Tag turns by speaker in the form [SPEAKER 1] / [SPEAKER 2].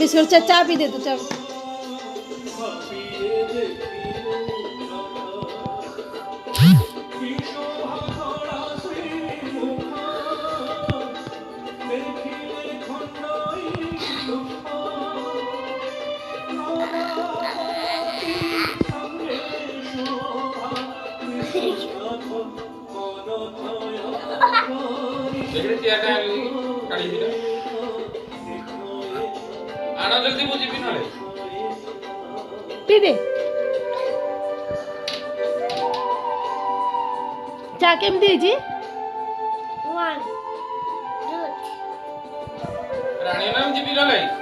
[SPEAKER 1] biscuit चाय P दे तो चाय पी दे चा केमती ହେଇଛି
[SPEAKER 2] ରାଣୀ ନାମ ଯିବି ନା ନାଇଁ